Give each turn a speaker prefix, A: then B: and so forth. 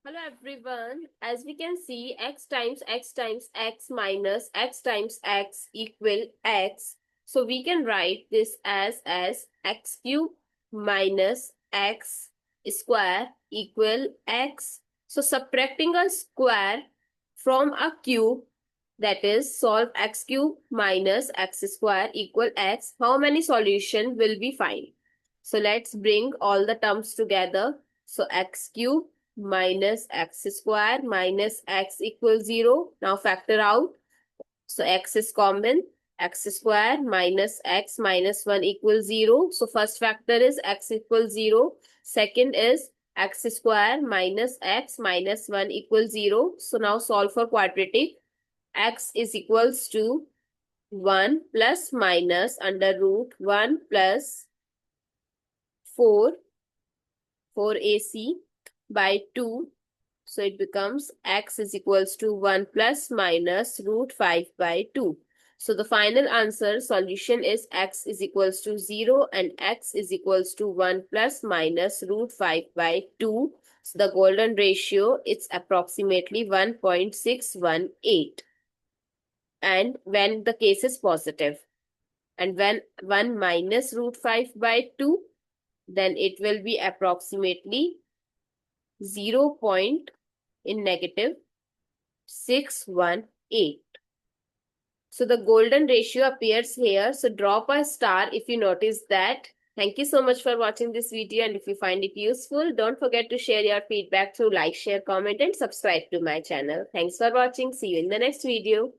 A: Hello everyone, as we can see x times x times x minus x times x equal x. So we can write this as x cube minus x square equal x. So subtracting a square from a cube, that is solve x cube minus x square equal x. How many solution will we find? So let's bring all the terms together. So x cube minus x square minus x equals 0. Now factor out. So x is common. X square minus x minus 1 equals 0. So first factor is x equals 0. Second is x square minus x minus 1 equals 0. So now solve for quadratic. X is equals to 1 plus minus under root 1 plus 4ac by 2. So it becomes x is equals to 1 plus minus root 5 by 2. So the final answer solution is x is equals to 0 and x is equals to 1 plus minus root 5 by 2. So the golden ratio is approximately 1.618. And when the case is positive. And when 1 minus root 5 by 2, then it will be approximately 0. In negative 618. So the golden ratio appears here. So drop a star if you notice that. Thank you so much for watching this video, and if you find it useful, don't forget to share your feedback through like, share, comment and subscribe to my channel. Thanks for watching. See you in the next video.